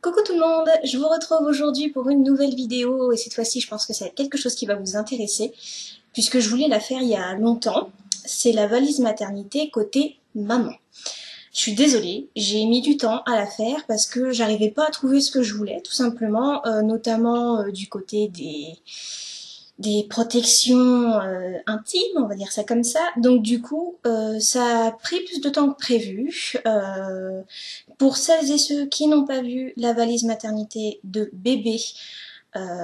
Coucou tout le monde, je vous retrouve aujourd'hui pour une nouvelle vidéo et cette fois-ci je pense que ça va être quelque chose qui va vous intéresser puisque je voulais la faire il y a longtemps. C'est la valise maternité côté maman. Je suis désolée, j'ai mis du temps à la faire parce que j'arrivais pas à trouver ce que je voulais tout simplement, notamment du côté des protections intimes, on va dire ça comme ça. Donc du coup, ça a pris plus de temps que prévu. Pour celles et ceux qui n'ont pas vu la valise maternité de bébé,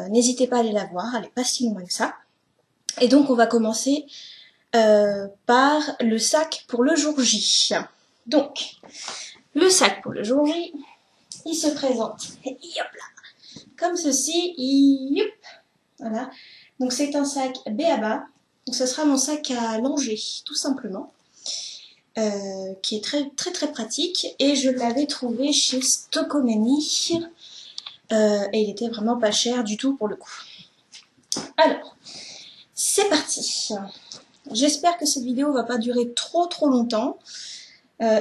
n'hésitez pas à aller la voir, elle n'est pas si loin que ça. Et donc on va commencer par le sac pour le jour J. Donc, le sac pour le jour J, il se présente, hop là, comme ceci, yop, voilà. Donc c'est un sac B.A.B.A. Donc ce sera mon sac à langer, tout simplement. Qui est très très très pratique. Et je l'avais trouvé chez Stokomani. Et il était vraiment pas cher du tout pour le coup. Alors, c'est parti. J'espère que cette vidéo va pas durer trop longtemps.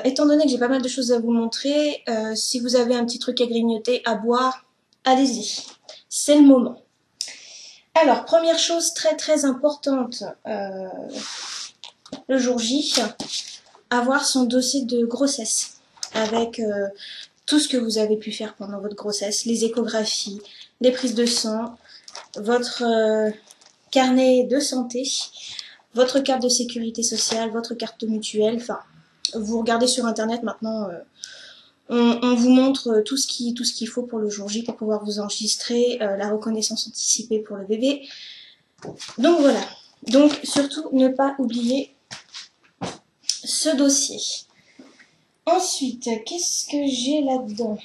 Étant donné que j'ai pas mal de choses à vous montrer, si vous avez un petit truc à grignoter, à boire, allez-y. C'est le moment. Alors, première chose très importante, le jour J, avoir son dossier de grossesse avec tout ce que vous avez pu faire pendant votre grossesse, les échographies, les prises de sang, votre carnet de santé, votre carte de sécurité sociale, votre carte de mutuelle, enfin, vous regardez sur internet maintenant, on vous montre tout ce qu'il faut pour le jour J pour pouvoir vous enregistrer, la reconnaissance anticipée pour le bébé. Donc voilà, donc surtout ne pas oublier ce dossier. Ensuite, qu'est-ce que j'ai là-dedans?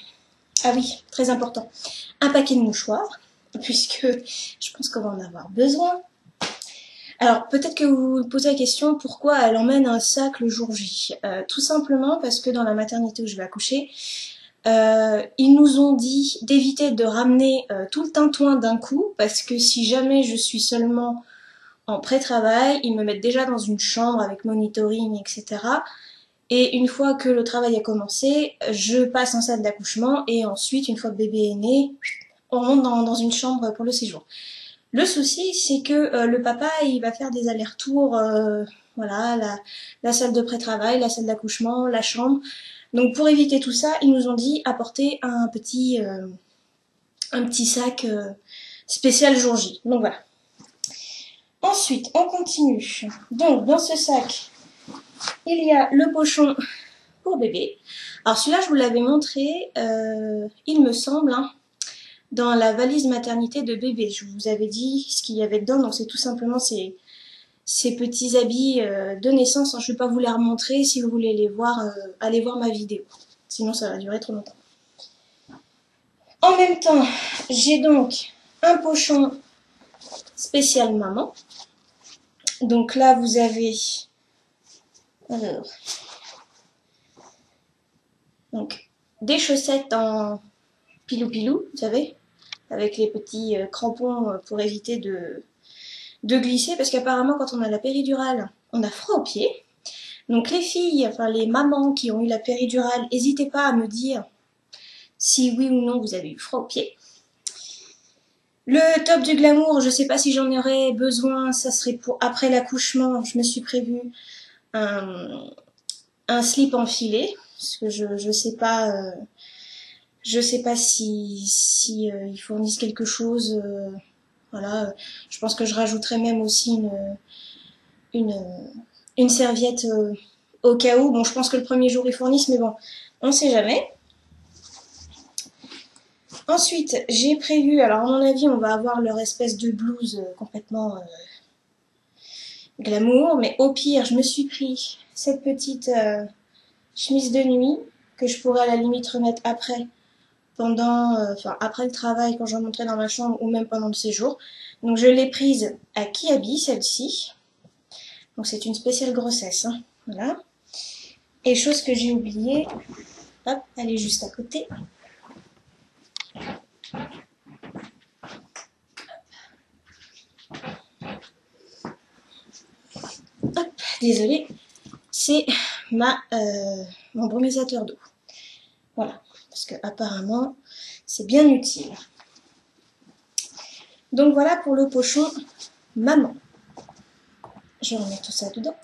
Ah oui, très important, un paquet de mouchoirs, puisque je pense qu'on va en avoir besoin. Alors, peut-être que vous vous posez la question, pourquoi elle emmène un sac le jour J? Tout simplement parce que dans la maternité où je vais accoucher, ils nous ont dit d'éviter de ramener tout le tintouin d'un coup, parce que si jamais je suis seulement en pré-travail, ils me mettent déjà dans une chambre avec monitoring, etc. Et une fois que le travail a commencé, je passe en salle d'accouchement et ensuite, une fois que bébé est né, on monte dans une chambre pour le séjour. Le souci, c'est que le papa, il va faire des allers-retours, voilà, la salle de pré-travail, la salle d'accouchement, la chambre. Donc pour éviter tout ça, ils nous ont dit apporter un petit sac spécial jour J. Donc voilà. Ensuite, on continue. Donc dans ce sac, il y a le pochon pour bébé. Alors celui-là, je vous l'avais montré, il me semble, hein, dans la valise maternité de bébé. Je vous avais dit ce qu'il y avait dedans, donc c'est tout simplement ces petits habits de naissance. Je ne vais pas vous les remontrer, si vous voulez les voir, allez voir ma vidéo. Sinon ça va durer trop longtemps. En même temps, j'ai donc un pochon spécial maman. Donc là, vous avez... Alors... Donc, des chaussettes en pilou-pilou, vous savez, avec les petits crampons pour éviter de glisser, parce qu'apparemment, quand on a la péridurale, on a froid aux pieds. Donc les filles, enfin les mamans qui ont eu la péridurale, n'hésitez pas à me dire si oui ou non vous avez eu froid aux pieds. Le top du glamour, je sais pas si j'en aurais besoin, ça serait pour après l'accouchement. Je me suis prévu un slip enfilé, parce que je sais pas si ils fournissent quelque chose. Voilà, je pense que je rajouterai même aussi une serviette au cas où. Bon, je pense que le premier jour ils fournissent, mais bon, on sait jamais. Ensuite, j'ai prévu, alors à mon avis, on va avoir leur espèce de blouse complètement glamour, mais au pire, je me suis pris cette petite chemise de nuit que je pourrais à la limite remettre après, après le travail, quand je remonterai dans ma chambre ou même pendant le séjour. Donc je l'ai prise à Kiabi, celle-ci. Donc c'est une spéciale grossesse, hein. Voilà. Et chose que j'ai oubliée, hop, elle est juste à côté. Hop, désolée, c'est mon brumisateur d'eau. Voilà, parce que apparemment c'est bien utile. Donc voilà pour le pochon maman. Je remets tout ça dedans.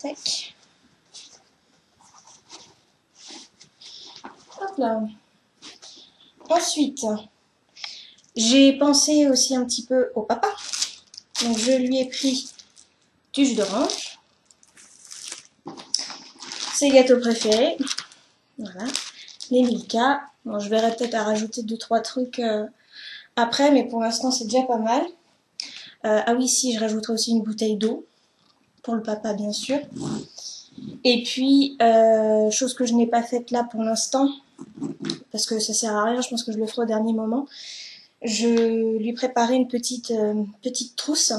Tac. Hop là. Ensuite, j'ai pensé aussi un petit peu au papa. Donc je lui ai pris du jus d'orange. Ses gâteaux préférés. Voilà. Les Milka. Bon, je verrai peut-être à rajouter 2-3 trucs après, mais pour l'instant c'est déjà pas mal. Ah oui, si, je rajouterai aussi une bouteille d'eau. Pour le papa, bien sûr. Et puis, chose que je n'ai pas faite là pour l'instant, parce que ça sert à rien, je pense que je le ferai au dernier moment. Je lui préparais une petite trousse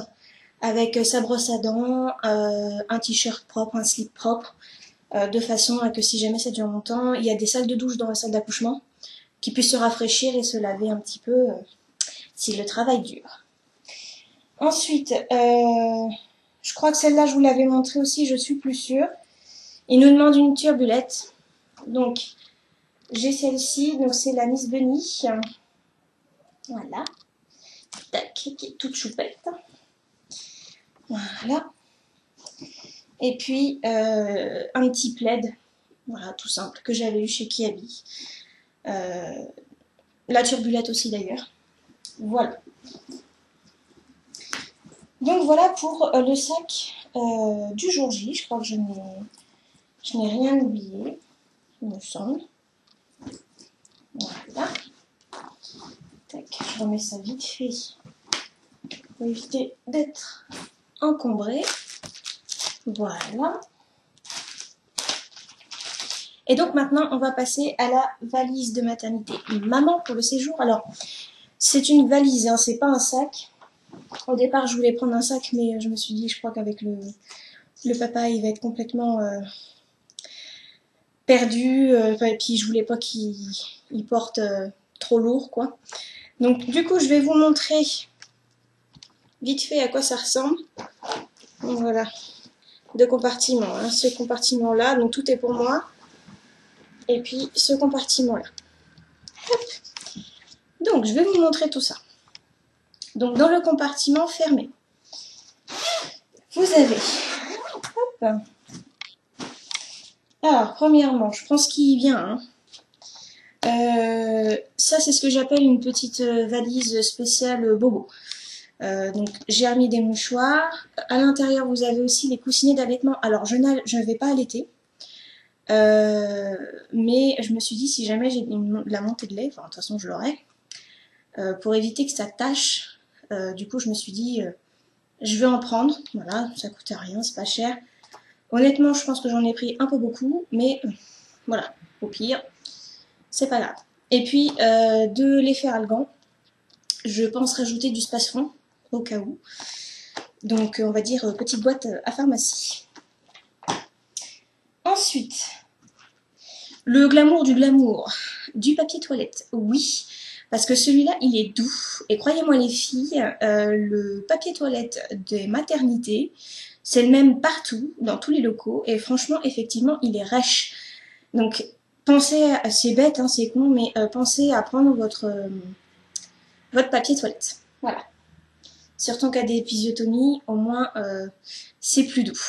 avec sa brosse à dents, un t-shirt propre, un slip propre, de façon à que si jamais ça dure longtemps, il y a des salles de douche dans la salle d'accouchement qui puissent se rafraîchir et se laver un petit peu si le travail dure. Ensuite, je crois que celle-là je vous l'avais montré aussi, je suis plus sûre. Il nous demande une turbulette. Donc, j'ai celle-ci, donc c'est la Miss Bunny. Voilà. Tac, qui est toute choupette. Voilà. Et puis, un petit plaid. Voilà, tout simple, que j'avais eu chez Kiabi. La turbulette aussi d'ailleurs. Voilà. Donc voilà pour le sac du jour J. Je crois que je n'ai rien oublié, il me semble. Voilà. Tac, je remets ça vite fait pour éviter d'être encombré. Voilà. Et donc maintenant, on va passer à la valise de maternité maman pour le séjour. Alors, c'est une valise, hein, c'est pas un sac. Au départ, je voulais prendre un sac, mais je me suis dit, je crois qu'avec le papa, il va être complètement perdu. Et puis, je voulais pas qu'il porte trop lourd, quoi. Donc, du coup, je vais vous montrer vite fait à quoi ça ressemble. Donc, voilà, deux compartiments. Hein. Ce compartiment-là, donc tout est pour moi. Et puis, ce compartiment-là. Donc, je vais vous montrer tout ça. Donc, dans le compartiment fermé, vous avez... Hop. Alors, premièrement, je pense qu'il vient. Hein. Ça, c'est ce que j'appelle une petite valise spéciale bobo. Donc, j'ai remis des mouchoirs. À l'intérieur, vous avez aussi les coussinets d'allaitement. Alors, je ne vais pas allaiter. Mais je me suis dit, si jamais j'ai la montée de lait, enfin, de toute façon, je l'aurai, pour éviter que ça tâche, du coup, je me suis dit, je vais en prendre. Voilà, ça coûte rien, c'est pas cher. Honnêtement, je pense que j'en ai pris un peu beaucoup, mais voilà, au pire, c'est pas grave. Et puis, de l'effet algan, je pense rajouter du space-fond, au cas où. Donc, on va dire petite boîte à pharmacie. Ensuite, le glamour du glamour, du papier toilette, oui, parce que celui-là, il est doux. Et croyez-moi les filles, le papier toilette des maternités, c'est le même partout, dans tous les locaux, et franchement, effectivement, il est rêche. Donc, pensez à... C'est bête, hein, c'est con, mais pensez à prendre votre papier toilette. Voilà. Surtout en cas d'épisiotomie, au moins, c'est plus doux.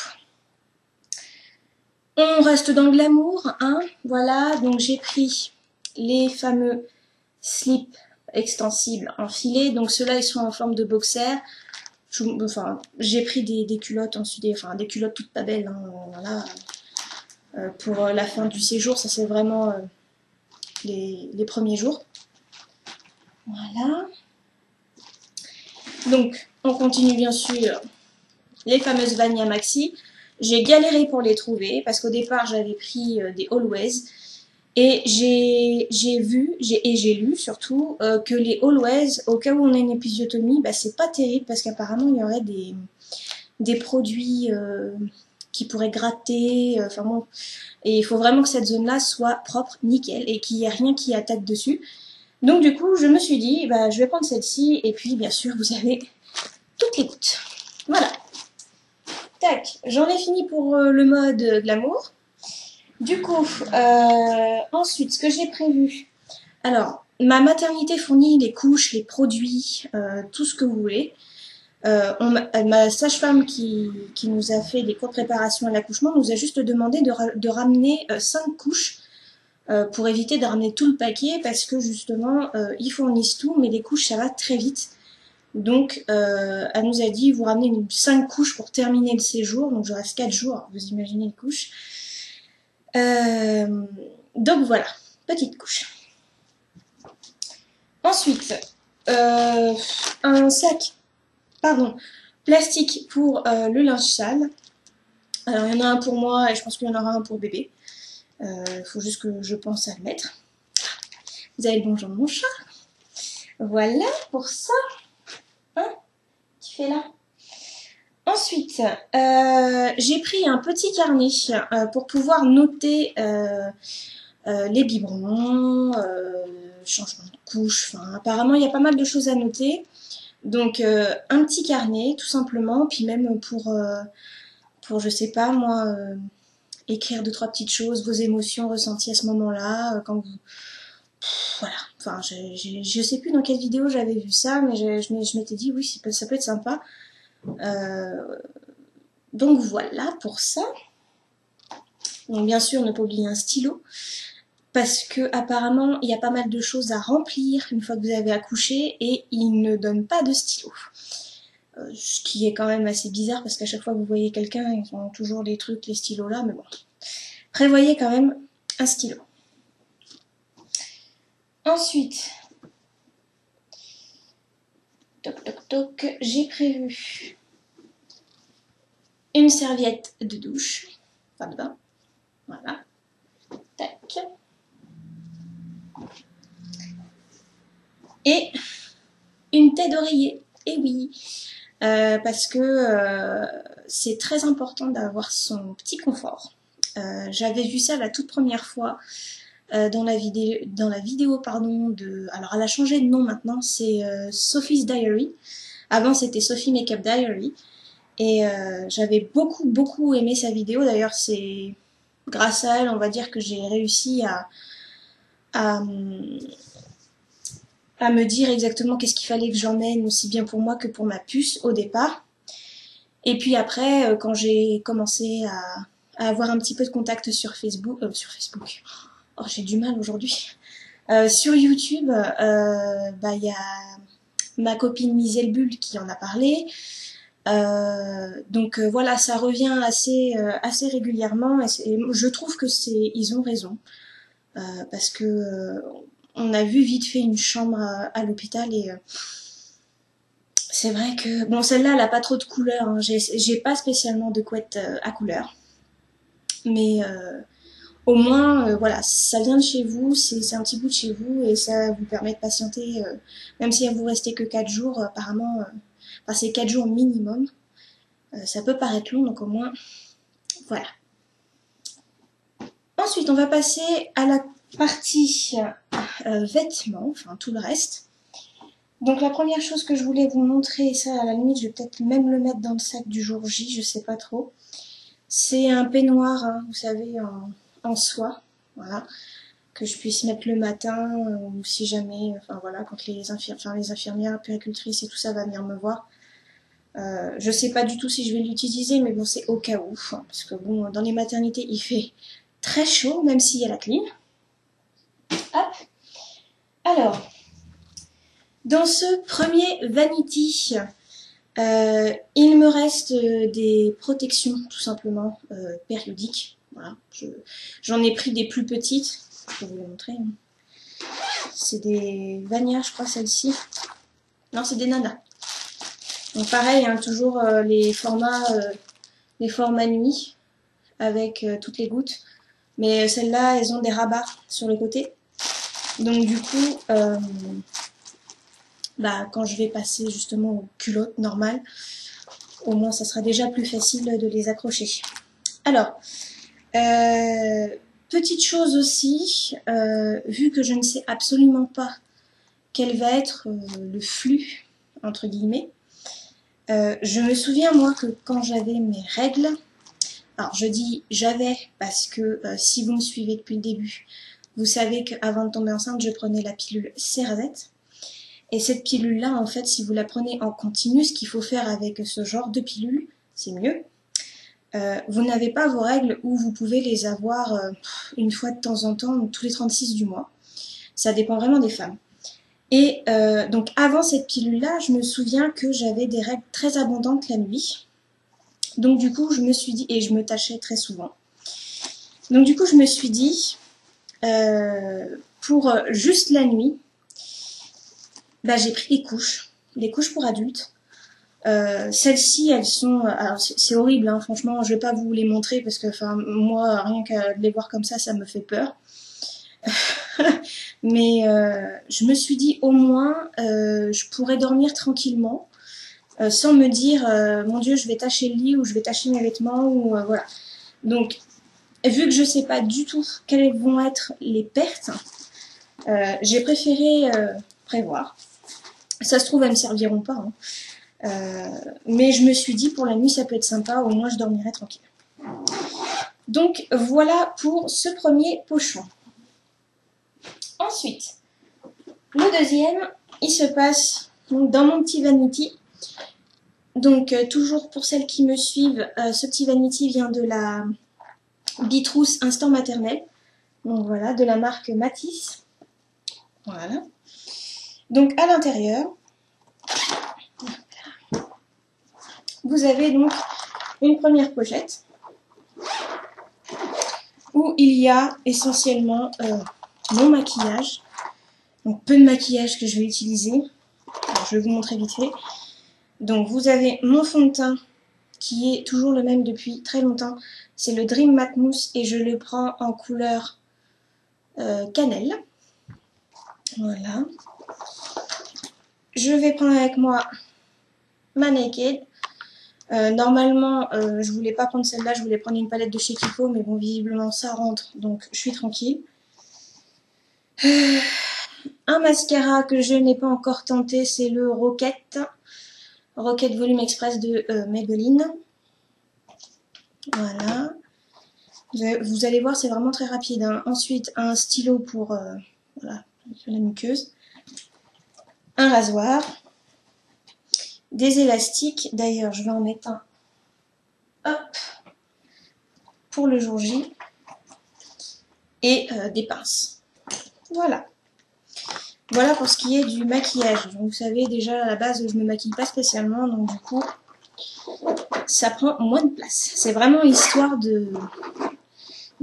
On reste dans le glamour, hein, voilà, donc j'ai pris les fameux slips extensibles en filet, donc ceux-là ils sont en forme de boxer. Enfin, j'ai pris des culottes ensuite, des culottes toutes pas belles, hein, voilà, pour la fin du séjour, ça c'est vraiment les premiers jours. Voilà. Donc, on continue bien sûr les fameuses Vania Maxi. J'ai galéré pour les trouver parce qu'au départ j'avais pris des Always et j'ai vu et j'ai lu surtout que les Always, au cas où on a une épisiotomie, bah, c'est pas terrible parce qu'apparemment il y aurait des produits qui pourraient gratter, enfin bon, et il faut vraiment que cette zone-là soit propre, nickel, et qu'il n'y ait rien qui attaque dessus. Donc du coup je me suis dit, bah, je vais prendre celle-ci et puis bien sûr vous avez toutes les gouttes. Voilà. Tac, j'en ai fini pour le mode glamour. Du coup, ensuite, ce que j'ai prévu. Alors, ma maternité fournit les couches, les produits, tout ce que vous voulez. Ma sage-femme qui nous a fait les cours de préparation à l'accouchement nous a juste demandé de ramener 5 couches pour éviter de ramener tout le paquet parce que justement, ils fournissent tout, mais les couches, ça va très vite. Donc, elle nous a dit, vous ramenez 5 couches pour terminer le séjour, donc je reste 4 jours, alors vous imaginez les couches. Donc voilà, petite couche. Ensuite, un sac, plastique pour le linge sale. Alors il y en a un pour moi et je pense qu'il y en aura un pour bébé. Il faut juste que je pense à le mettre. Vous avez le bonjour de mon chat. Voilà pour ça. Hein? Tu fais là. Ensuite, j'ai pris un petit carnet pour pouvoir noter les biberons, changement de couche, enfin apparemment il y a pas mal de choses à noter. Donc un petit carnet tout simplement, puis même pour je sais pas moi, écrire 2-3 petites choses, vos émotions ressenties à ce moment-là, quand vous... voilà, enfin je sais plus dans quelle vidéo j'avais vu ça, mais je m'étais dit oui ça peut être sympa. Donc voilà pour ça. Donc bien sûr ne pas oublier un stylo. Parce que apparemment il y a pas mal de choses à remplir une fois que vous avez accouché et ils ne donnent pas de stylo. Ce qui est quand même assez bizarre parce qu'à chaque fois que vous voyez quelqu'un, ils ont toujours les trucs, les stylos là, mais bon. Prévoyez quand même un stylo. Ensuite, toc toc toc, j'ai prévu une serviette de douche, enfin de bain, voilà. Tac. Et une tête d'oreiller, et oui, parce que c'est très important d'avoir son petit confort. J'avais vu ça la toute première fois dans la vidéo pardon, alors elle a changé de nom maintenant, c'est Sophie's Diary. Avant c'était Sophie Makeup Diary. Et j'avais beaucoup aimé sa vidéo. D'ailleurs c'est grâce à elle, on va dire que j'ai réussi à me dire exactement qu'est-ce qu'il fallait que j'emmène aussi bien pour moi que pour ma puce au départ. Et puis après, quand j'ai commencé à avoir un petit peu de contact sur Facebook, oh j'ai du mal aujourd'hui, sur YouTube, il y a ma copine Misel Bull qui en a parlé. Donc voilà, ça revient assez régulièrement et je trouve que ils ont raison parce que on a vu vite fait une chambre à l'hôpital et c'est vrai que bon celle-là elle a pas trop de couleurs, hein. J'ai pas spécialement de couette à couleur, mais au moins voilà, ça vient de chez vous, c'est un petit bout de chez vous et ça vous permet de patienter, même si vous restez que 4 jours apparemment, enfin c'est 4 jours minimum. Ça peut paraître long, donc au moins, voilà. Ensuite, on va passer à la partie vêtements, enfin tout le reste. Donc la première chose que je voulais vous montrer, ça à la limite, je vais peut-être même le mettre dans le sac du jour J, je sais pas trop. C'est un peignoir, hein, vous savez, en soie, voilà, que je puisse mettre le matin, ou si jamais, enfin voilà, quand les infirmières, puéricultrices et tout ça va venir me voir. Je sais pas du tout si je vais l'utiliser, mais bon, c'est au cas où, hein, parce que bon, dans les maternités, il fait très chaud, même s'il y a la clim. Hop. Alors, dans ce premier vanity, il me reste des protections, tout simplement, périodiques. Voilà, j'en ai pris des plus petites, je vais vous les montrer. C'est des Vania, je crois, celle-ci. Non, c'est des Nana. Donc pareil, hein, toujours les formats nuit avec toutes les gouttes. Mais celles-là, elles ont des rabats sur le côté. Donc du coup, quand je vais passer justement aux culottes normales, au moins ça sera déjà plus facile de les accrocher. Alors, petite chose aussi, vu que je ne sais absolument pas quel va être le flux, entre guillemets, je me souviens moi que quand j'avais mes règles, Alors je dis j'avais parce que si vous me suivez depuis le début, vous savez qu'avant de tomber enceinte, je prenais la pilule Cerazette. Et cette pilule-là, en fait, si vous la prenez en continu, ce qu'il faut faire avec ce genre de pilule, c'est mieux. Vous n'avez pas vos règles où vous pouvez les avoir une fois de temps en temps, tous les 36 du mois. Ça dépend vraiment des femmes. Et donc avant cette pilule-là, je me souviens que j'avais des règles très abondantes la nuit. Donc du coup, je me suis dit, et je me tachais très souvent. Donc du coup, je me suis dit, pour juste la nuit, bah, j'ai pris des couches pour adultes. Celles-ci, elles sont, alors c'est horrible, hein, franchement, je vais pas vous les montrer parce que, enfin, moi, rien qu'à les voir comme ça me fait peur. Mais je me suis dit, au moins, je pourrais dormir tranquillement, sans me dire, mon Dieu, je vais tacher le lit ou je vais tacher mes vêtements ou voilà. Donc, vu que je sais pas du tout quelles vont être les pertes, j'ai préféré prévoir. Ça se trouve, elles me serviront pas. Hein. Mais je me suis dit, pour la nuit, ça peut être sympa, au moins je dormirai tranquille. Donc, voilà pour ce premier pochon. Ensuite, le deuxième, il se passe donc, dans mon petit vanity. Donc, toujours pour celles qui me suivent, ce petit vanity vient de la Bitrousse Instant Maternel. Donc voilà, de la marque Matisse. Voilà. Donc, à l'intérieur, vous avez donc une première pochette où il y a essentiellement mon maquillage. Donc peu de maquillage que je vais utiliser. Alors, je vais vous montrer vite fait. Donc vous avez mon fond de teint qui est toujours le même depuis très longtemps. C'est le Dream Matte Mousse et je le prends en couleur cannelle. Voilà. Je vais prendre avec moi ma Naked. Normalement, je voulais pas prendre celle-là, je voulais prendre une palette de chez Kiko, mais bon, visiblement ça rentre, donc je suis tranquille. Un mascara que je n'ai pas encore tenté, c'est le Rocket Volume Express de Maybelline. Voilà. Vous allez voir, c'est vraiment très rapide. Hein. Ensuite, un stylo pour voilà, la muqueuse. Un rasoir. Des élastiques. D'ailleurs, je vais en mettre un. Hop. Pour le jour J. Et des pinces. Voilà. Voilà pour ce qui est du maquillage. Donc, vous savez, déjà, à la base, je ne me maquille pas spécialement. Donc, du coup, ça prend moins de place. C'est vraiment histoire de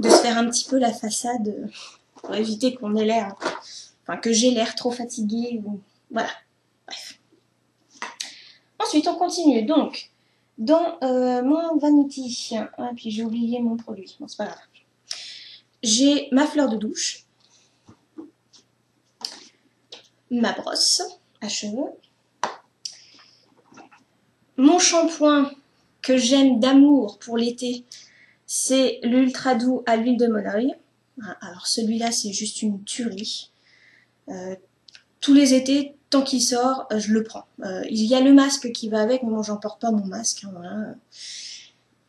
se faire un petit peu la façade pour éviter qu'on ait l'air, enfin, que j'ai l'air trop fatiguée. Ou... Voilà. Bref. Ensuite, on continue. Donc, dans mon vanity, ah, puis j'ai oublié mon produit. Bon, c'est pas grave. J'ai ma fleur de douche. Ma brosse à cheveux, mon shampoing que j'aime d'amour pour l'été, c'est l'Ultra Doux à l'huile de monoï. Alors celui-là, c'est juste une tuerie. Tous les étés, tant qu'il sort, je le prends. Il y a le masque qui va avec, mais moi j'en porte pas mon masque. Hein, voilà.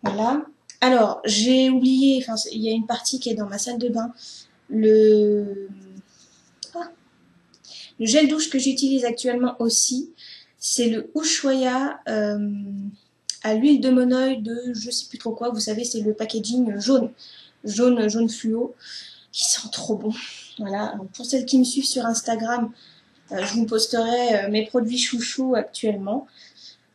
Voilà. Alors, j'ai oublié, enfin, il y a une partie qui est dans ma salle de bain. Le gel douche que j'utilise actuellement aussi, c'est le Ushuaïa à l'huile de monoï de je sais plus trop quoi. Vous savez, c'est le packaging jaune fluo, qui sent trop bon. Voilà. Alors, pour celles qui me suivent sur Instagram, je vous posterai mes produits chouchous actuellement.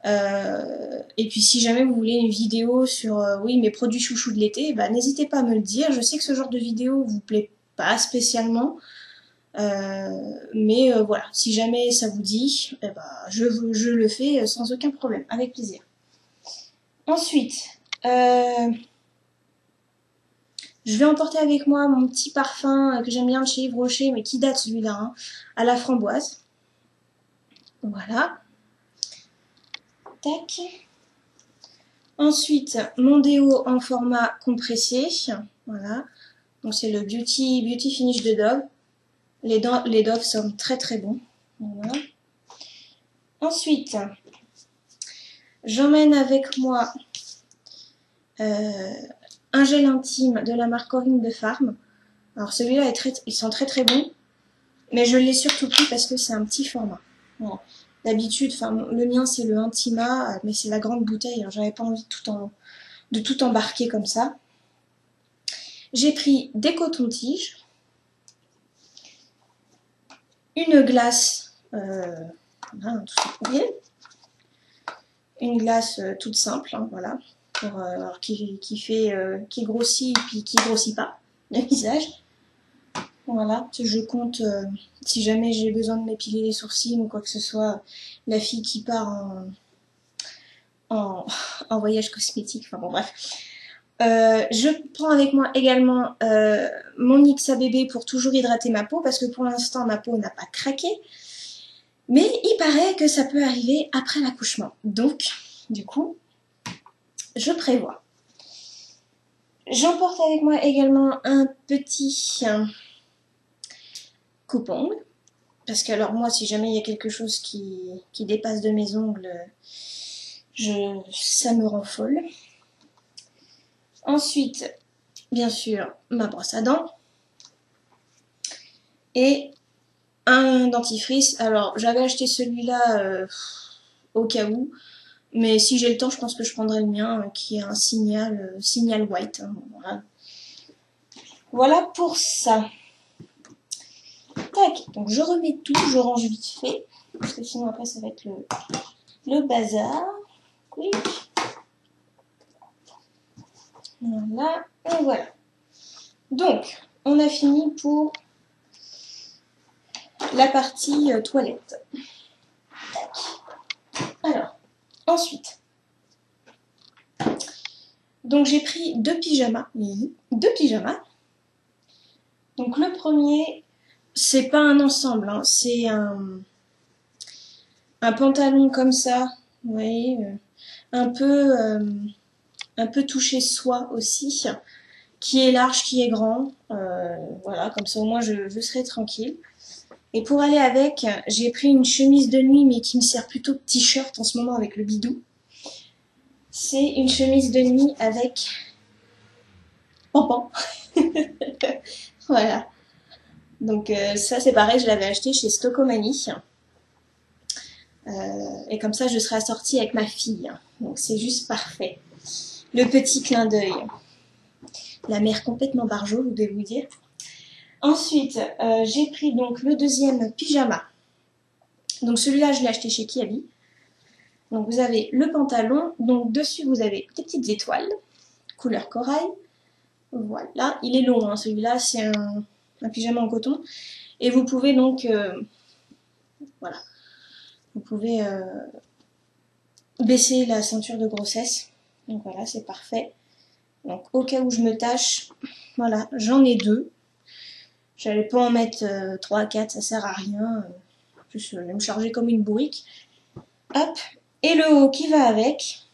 Et puis si jamais vous voulez une vidéo sur oui, mes produits chouchous de l'été, bah, n'hésitez pas à me le dire. Je sais que ce genre de vidéo vous plaît pas spécialement. Mais voilà, si jamais ça vous dit, eh ben, je le fais sans aucun problème, avec plaisir. Ensuite, je vais emporter avec moi mon petit parfum que j'aime bien de chez Yves Rocher, mais qui date celui-là, hein, à la framboise. Voilà. Tac. Ensuite, mon déo en format compressé. Voilà. Donc c'est le Beauty Finish de Dove. Les Dove sont très très bons. Voilà. Ensuite, j'emmène avec moi un gel intime de la marque Corinne de Farm. Alors celui-là, il sent très très bon, mais je l'ai surtout pris parce que c'est un petit format. Voilà. D'habitude, le mien c'est le Intima, mais c'est la grande bouteille, alors j'avais pas envie de tout embarquer comme ça. J'ai pris des cotons-tiges, une glace, une glace toute simple, hein, voilà, qui grossit et puis qui grossit pas le visage. Voilà, je compte, si jamais j'ai besoin de m'épiler les sourcils ou quoi que ce soit, la fille qui part en voyage cosmétique, enfin bon bref. Je prends avec moi également mon Nixa bébé pour toujours hydrater ma peau, parce que pour l'instant ma peau n'a pas craqué. Mais il paraît que ça peut arriver après l'accouchement. Donc, du coup, je prévois. J'emporte avec moi également un petit coupe-ongles. Parce que alors moi, si jamais il y a quelque chose qui dépasse de mes ongles, ça me rend folle. Ensuite, bien sûr, ma brosse à dents. Et un dentifrice. Alors, j'avais acheté celui-là au cas où. Mais si j'ai le temps, je pense que je prendrai le mien, qui est un signal white. Hein, voilà. Voilà pour ça. Tac, donc je remets tout, je range vite fait, parce que sinon après ça va être le bazar. Oui. Voilà, et voilà. Donc, on a fini pour la partie toilette. Tac. Alors, ensuite, donc j'ai pris deux pyjamas. Donc le premier, c'est pas un ensemble, hein, c'est un pantalon comme ça, vous voyez, un peu touché soie aussi, qui est large, qui est grand, voilà, comme ça au moins je serai tranquille. Et pour aller avec, j'ai pris une chemise de nuit, mais qui me sert plutôt de t-shirt en ce moment avec le bidou. C'est une chemise de nuit avec pampan. Voilà. Donc ça c'est pareil, je l'avais acheté chez Stocomanie. Et comme ça je serai assortie avec ma fille. Donc c'est juste parfait. Le petit clin d'œil. La mère complètement barjot, vous devez vous dire. Ensuite, j'ai pris donc le deuxième pyjama. Donc celui-là, je l'ai acheté chez Kiabi. Donc vous avez le pantalon. Donc dessus, vous avez des petites étoiles, couleur corail. Voilà, il est long, hein, celui-là, c'est un pyjama en coton. Et vous pouvez donc, voilà, vous pouvez baisser la ceinture de grossesse. Donc voilà, c'est parfait. Donc au cas où je me tâche, voilà, j'en ai deux. J'allais pas en mettre 3 à 4, ça sert à rien. Je vais me charger comme une bourrique. Hop. Et le haut qui va avec,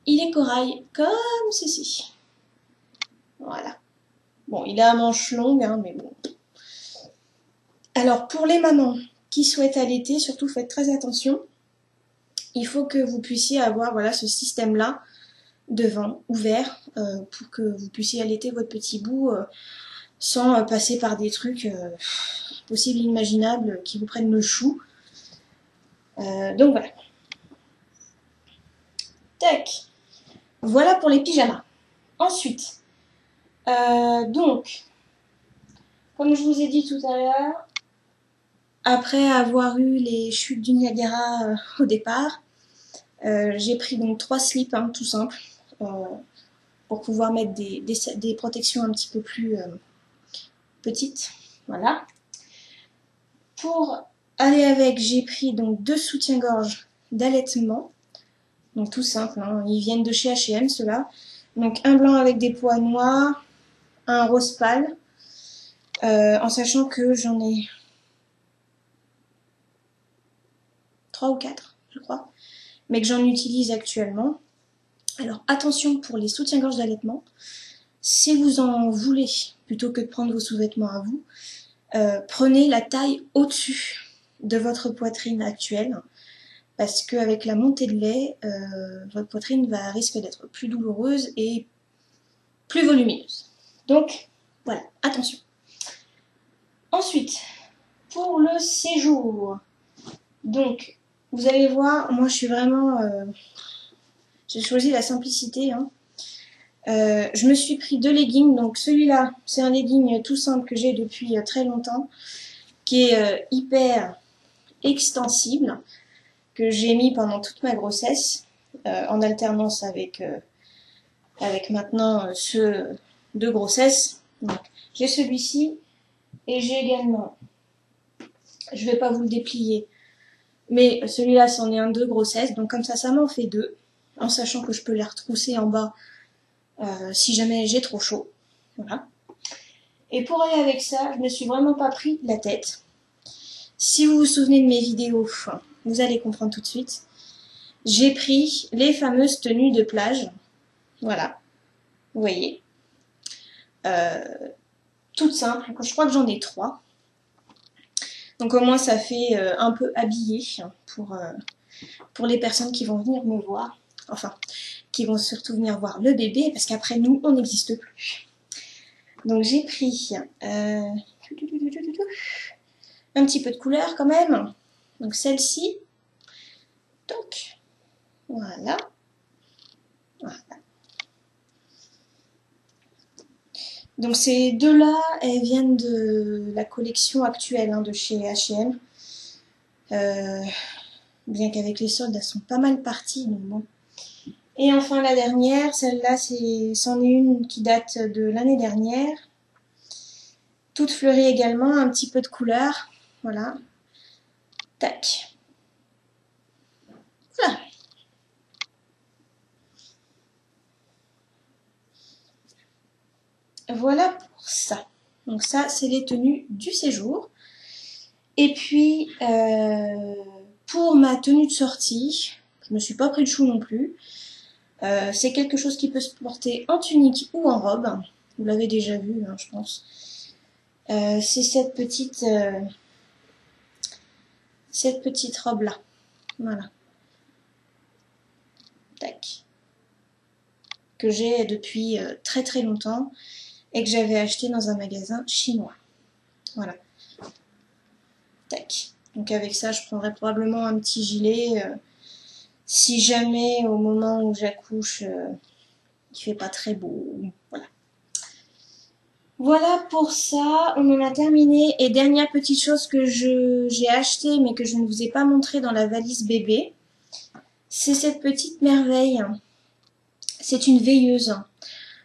il est corail comme ceci. Voilà. Bon, il a à manches longues, hein, mais bon. Alors, pour les mamans qui souhaitent allaiter, surtout faites très attention. Il faut que vous puissiez avoir, voilà, ce système-là devant, ouvert, pour que vous puissiez allaiter votre petit bout sans passer par des trucs possibles et imaginables qui vous prennent le chou. Donc voilà. Tac. Voilà pour les pyjamas. Ensuite, donc, comme je vous ai dit tout à l'heure, après avoir eu les chutes du Niagara au départ, j'ai pris donc 3 slips, hein, tout simple, pour pouvoir mettre des protections un petit peu plus petites. Voilà. Pour aller avec, j'ai pris donc 2 soutiens-gorge d'allaitement. Donc tout simple, hein, ils viennent de chez H&M ceux-là. Donc un blanc avec des pois noirs, un rose pâle, en sachant que j'en ai 3 ou 4, je crois, mais que j'en utilise actuellement. Alors attention pour les soutiens-gorge d'allaitement, si vous en voulez, plutôt que de prendre vos sous-vêtements à vous, prenez la taille au-dessus de votre poitrine actuelle, parce qu'avec la montée de lait, votre poitrine risque d'être plus douloureuse et plus volumineuse. Donc, voilà, attention. Ensuite, pour le séjour, donc, vous allez voir, moi je suis vraiment... j'ai choisi la simplicité, hein. Je me suis pris 2 leggings, donc celui-là, c'est un legging tout simple que j'ai depuis très longtemps, qui est hyper extensible, que j'ai mis pendant toute ma grossesse, en alternance avec maintenant ceux de grossesse. Donc, j'ai celui-ci, et j'ai également, je vais pas vous le déplier, mais celui-là c'en est un de grossesse, donc comme ça m'en fait 2, en sachant que je peux les retrousser en bas si jamais j'ai trop chaud. Voilà. Et pour aller avec ça, je me suis vraiment pas pris la tête. Si vous vous souvenez de mes vidéos, vous allez comprendre tout de suite. J'ai pris les fameuses tenues de plage. Voilà. Vous voyez. Toutes simples. Je crois que j'en ai 3. Donc au moins ça fait un peu habillé pour les personnes qui vont venir me voir. Enfin, qui vont surtout venir voir le bébé, parce qu'après nous, on n'existe plus. Donc j'ai pris un petit peu de couleur quand même. Donc celle-ci. Donc, voilà. Voilà. Donc ces deux-là, elles viennent de la collection actuelle de chez H&M. Bien qu'avec les soldes, elles sont pas mal parties. Donc bon. Et enfin la dernière, celle-là, c'en est une qui date de l'année dernière. Toute fleurie également, un petit peu de couleur. Voilà. Tac. Voilà. Voilà pour ça. Donc ça, c'est les tenues du séjour. Et puis, pour ma tenue de sortie, je me suis pas pris de chou non plus. C'est quelque chose qui peut se porter en tunique ou en robe. Vous l'avez déjà vu, hein, je pense. C'est cette petite robe-là. Voilà. Tac. Que j'ai depuis très très longtemps et que j'avais acheté dans un magasin chinois. Voilà. Tac. Donc avec ça, je prendrai probablement un petit gilet. Si jamais au moment où j'accouche, il fait pas très beau. Voilà. Voilà pour ça, on en a terminé. Et dernière petite chose que j'ai acheté mais que je ne vous ai pas montré dans la valise bébé, c'est cette petite merveille. C'est une veilleuse.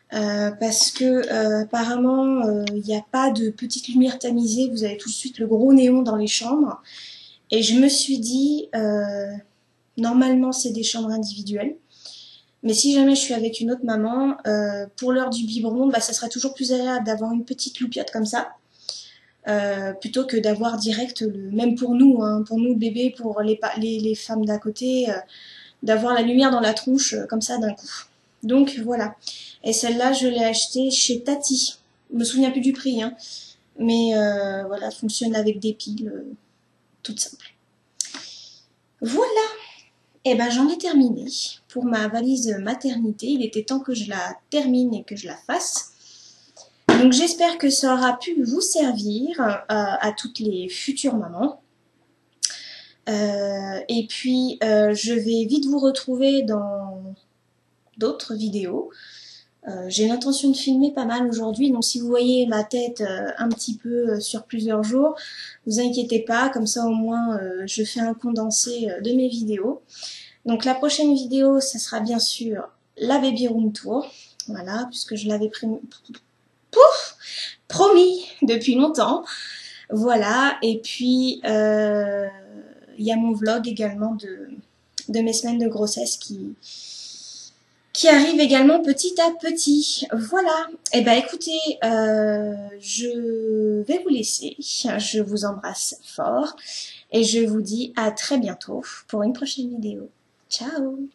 Parce que apparemment il n'y a pas de petite lumière tamisée, vous avez tout de suite le gros néon dans les chambres. Et je me suis dit, normalement c'est des chambres individuelles. Mais si jamais je suis avec une autre maman, pour l'heure du biberon, ça serait toujours plus agréable d'avoir une petite loupiote comme ça, plutôt que d'avoir direct, même pour nous, hein, pour nous bébés, pour les femmes d'à côté, d'avoir la lumière dans la tronche comme ça d'un coup. Donc voilà. Et celle-là, je l'ai achetée chez Tati. Je me souviens plus du prix, hein, mais voilà, elle fonctionne avec des piles, toutes simples. Voilà. Et ben j'en ai terminé pour ma valise maternité. Il était temps que je la termine et que je la fasse. Donc j'espère que ça aura pu vous servir à toutes les futures mamans. Et puis je vais vite vous retrouver dans d'autres vidéos. J'ai l'intention de filmer pas mal aujourd'hui, donc si vous voyez ma tête un petit peu sur plusieurs jours, vous inquiétez pas, comme ça au moins je fais un condensé de mes vidéos. Donc la prochaine vidéo, ça sera bien sûr la baby room tour, voilà, puisque je l'avais promis depuis longtemps, voilà. Et puis il y a mon vlog également de mes semaines de grossesse qui arrive également petit à petit. Voilà. Et ben écoutez, je vais vous laisser. Je vous embrasse fort et je vous dis à très bientôt pour une prochaine vidéo. Ciao!